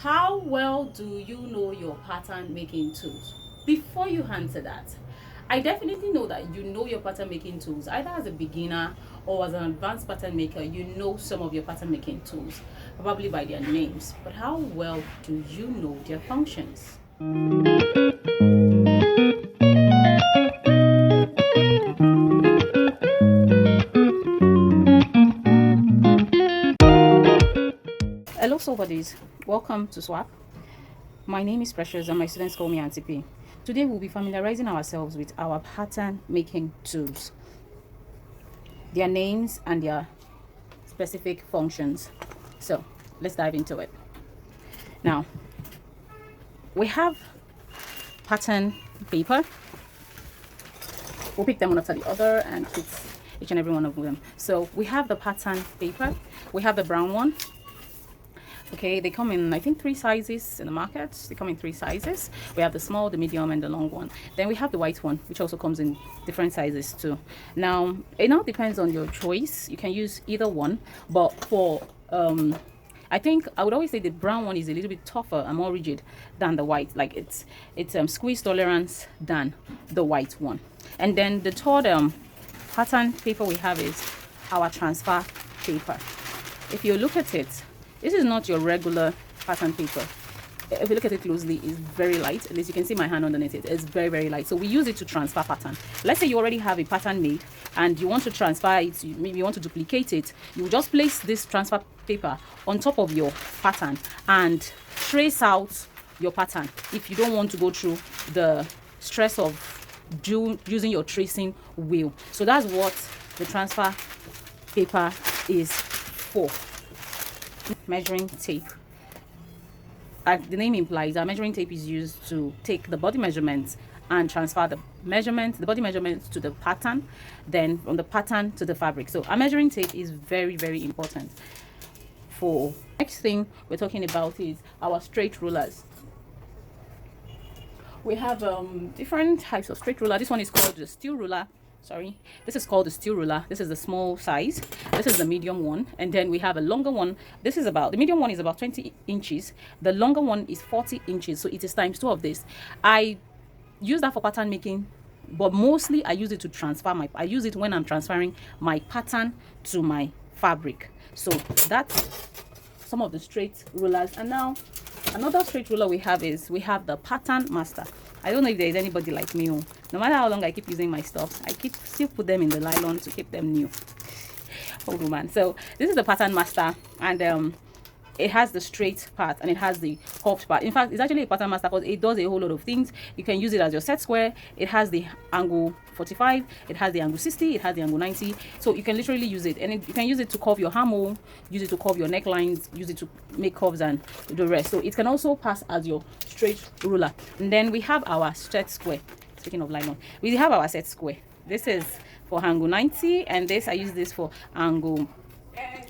How well do you know your pattern making tools? Before you answer that, I definitely know that you know your pattern making tools. Either as a beginner or as an advanced pattern maker, you know some of your pattern making tools, probably by their names. But how well do you know their functions? Hello, soul buddies. Welcome to Swap. My name is Precious and my students call me Auntie P. Today we'll be familiarizing ourselves with our pattern making tools, their names and their specific functions. So let's dive into it. Now, we have pattern paper. We'll pick them one after the other and fix each and every one of them. So we have the pattern paper. We have the brown one. Okay, they come in, I think, 3 sizes in the market. They come in 3 sizes. We have the small, the medium, and the long one. Then we have the white one, which also comes in different sizes too. Now, it now depends on your choice. You can use either one, but for I think I would always say the brown one is a little bit tougher and more rigid than the white. Like it's squeeze tolerance than the white one. And then the third pattern paper we have is our transfer paper. If you look at it, this is not your regular pattern paper. If you look at it closely, it's very light. At least you can see my hand underneath it. It's very, very light. So we use it to transfer pattern. Let's say you already have a pattern made and you want to transfer it, maybe you want to duplicate it. You just place this transfer paper on top of your pattern and trace out your pattern if you don't want to go through the stress of using your tracing wheel. So that's what the transfer paper is for. Measuring tape. As the name implies, our measuring tape is used to take the body measurements and transfer the body measurements to the pattern, then from the pattern to the fabric. So our measuring tape is very, very important. For next thing we're talking about is our straight rulers. We have different types of straight ruler. This one is called the steel ruler. This is called the steel ruler. This is the small size. This is the medium one, and then we have a longer one. The medium one is about 20 inches. The longer one is 40 inches, so it is times 2 of this. I use that for pattern making, but mostly I use it to I use it when I'm transferring my pattern to my fabric. So that's some of the straight rulers. And now another straight ruler we have the pattern master. I don't know if there is anybody like me. No matter how long I keep using my stuff, I still put them in the nylon to keep them new. Oh man. So this is the pattern master, and it has the straight part and it has the curved part. In fact, it's actually a pattern master because it does a whole lot of things. You can use it as your set square. It has the angle 45, it has the angle 60, it has the angle 90. So you can literally use it, and you can use it to curve your hammer, use it to curve your necklines, use it to make curves and the rest. So it can also pass as your straight ruler. And then we have our set square. Speaking of nylon, we have our set square. This is for angle 90, and I use this for angle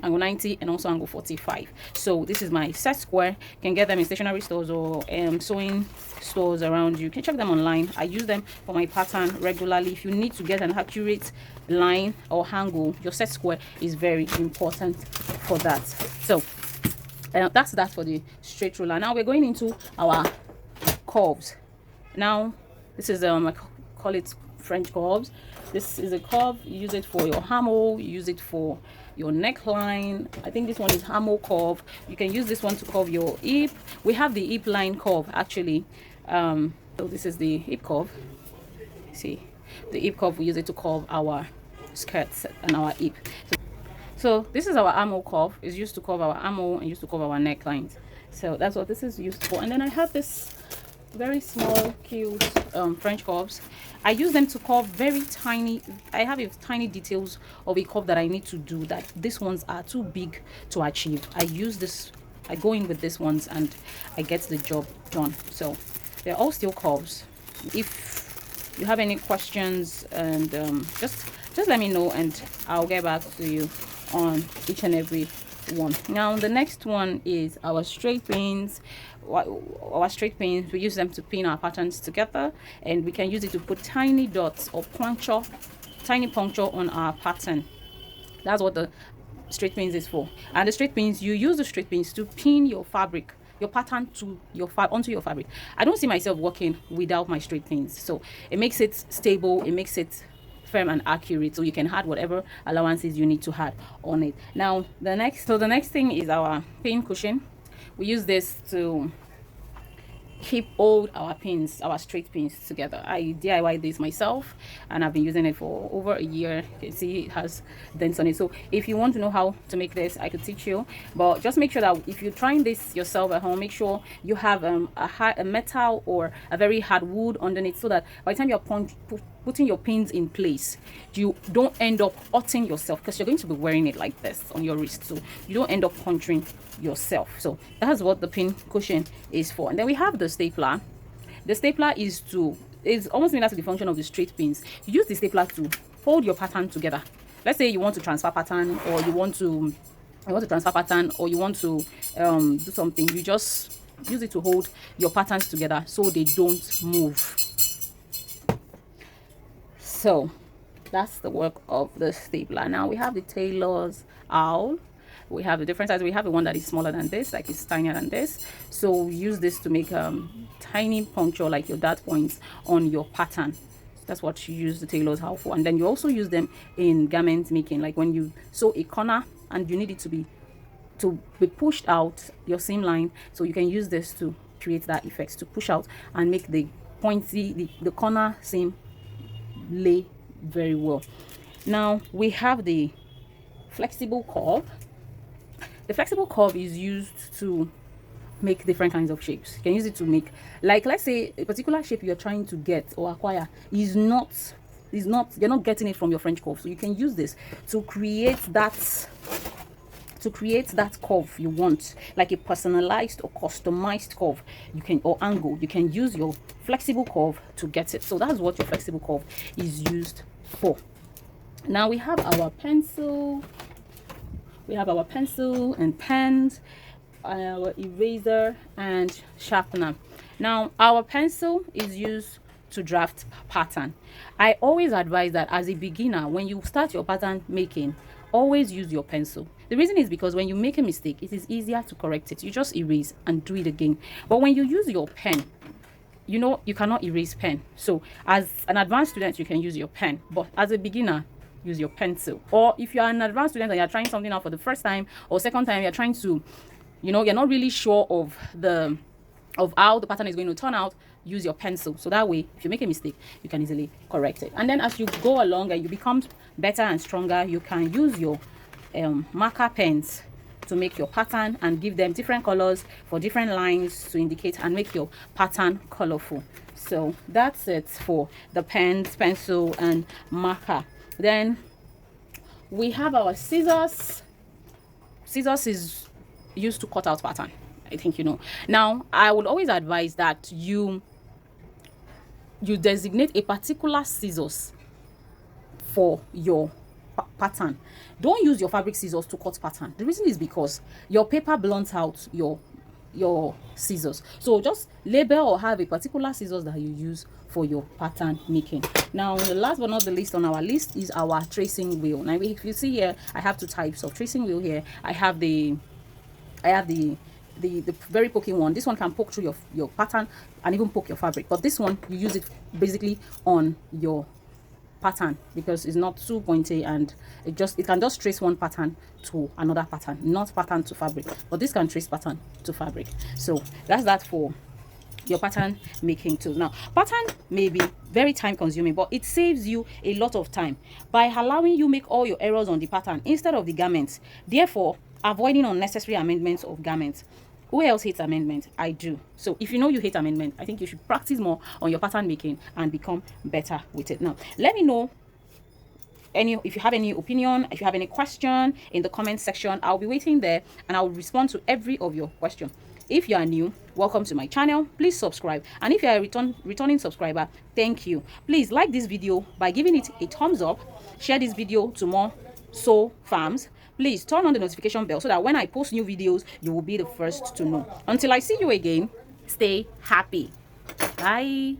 90 and also angle 45. So this is my set square. You can get them in stationery stores or sewing stores around you. You can check them online. I use them for my pattern regularly. If you need to get an accurate line or angle, your set square is very important for that. So that's that for the straight ruler. Now we're going into our curves. Now this is I call it French curves. This is a curve. You use it for your hammer, you use it for your neckline. I think this one is hammer curve. You can use this one to curve your hip. We have the hip line curve actually. So this is the hip curve. See, the hip curve, we use it to curve our skirts and our hip. So this is our armhole curve. It's used to curve our armhole and used to curve our necklines. So that's what this is used for. And then I have this very small, cute French curves. I use them to curve very tiny. I have tiny details of a curve that I need to do that these ones are too big to achieve. I go in with these ones and I get the job done. So they're all still curves. If you have any questions, and just let me know and I'll get back to you on each and every one. Now the next one is our straight pins. Our straight pins, we use them to pin our patterns together, and we can use it to put tiny dots or tiny puncture on our pattern. That's what the straight pins is for. And the straight pins, you use the straight pins to pin your fabric your pattern to your onto your fabric. I don't see myself working without my straight pins, so it makes it stable, it makes it firm and accurate, so you can add whatever allowances you need to add on it. Now the next thing is our pin cushion. We use this to keep all our pins, our straight pins together. I DIY this myself and I've been using it for over a year. You can see it has dents on it. So if you want to know how to make this, I could teach you, but just make sure that if you're trying this yourself at home, make sure you have a metal or a very hard wood underneath, so that by the time you're putting your pins in place, you don't end up hurting yourself, because you're going to be wearing it like this on your wrist, so you don't end up puncturing yourself. So that's what the pin cushion is for. And then we have the stapler. The stapler is almost similar to the function of the straight pins. You use the stapler to hold your pattern together. Let's say you want to transfer pattern, or you want to transfer pattern, or you want to do something. You just use it to hold your patterns together so they don't move. So that's the work of the stapler. Now we have the tailor's awl. We have the different sizes. We have the one that is smaller than this, like it's tinier than this. So use this to make tiny puncture, like your dart points on your pattern. That's what you use the tailor's awl for. And then you also use them in garment making, like when you sew a corner and you need it to be pushed out your seam line, so you can use this to create that effect, to push out and make the pointy the corner seam lay very well. Now we have the flexible curve. The flexible curve is used to make different kinds of shapes. You can use it to make, like, let's say a particular shape you're trying to get or acquire is not you're not getting it from your French curve, so you can use this to create that curve you want, like a personalized or customized curve, you can, or angle. You can use your flexible curve to get it. So that's what your flexible curve is used for. Now we have our pencil. We have our pencil and pens, our eraser and sharpener. Now our pencil is used to draft pattern. I always advise that as a beginner, when you start your pattern making, always use your pencil. The reason is because when you make a mistake, it is easier to correct it. You just erase and do it again. But when you use your pen, you know you cannot erase pen. So as an advanced student, you can use your pen, but as a beginner, use your pencil. Or if you are an advanced student and you're trying something out for the first time or second time, you're trying to, you're not really sure of how the pattern is going to turn out, use your pencil. So that way, if you make a mistake, you can easily correct it. And then as you go along and you become better and stronger, you can use your marker pens to make your pattern and give them different colors for different lines to indicate and make your pattern colorful. So that's it for the pens, pencil and marker. Then we have our scissors. Scissors is used to cut out pattern, I think you know. Now I would always advise that you designate a particular scissors for your pattern. Don't use your fabric scissors to cut pattern. The reason is because your paper blunts out your scissors. So just label or have a particular scissors that you use for your pattern making. Now the last but not the least on our list is our tracing wheel. Now if you see here, I have two types of tracing wheel here. I have the very poking one. This one can poke through your pattern and even poke your fabric, but this one you use it basically on your pattern because it's not too pointy, and it can just trace one pattern to another pattern, not pattern to fabric, but this can trace pattern to fabric. So that's that for your pattern making tools. Now pattern may be very time consuming, but it saves you a lot of time by allowing you make all your errors on the pattern instead of the garments, therefore avoiding unnecessary amendments of garments. Who else hates amendment? I do. So if you know you hate amendment, I think you should practice more on your pattern making and become better with it. Now let me know if you have any opinion, if you have any question in the comment section. I'll be waiting there and I'll respond to every of your question. If you are new, welcome to my channel. Please subscribe, and if you are a returning subscriber, thank you. Please like this video by giving it a thumbs up. Share this video to more sew farms. Please turn on the notification bell so that when I post new videos, you will be the first to know. Until I see you again, stay happy. Bye.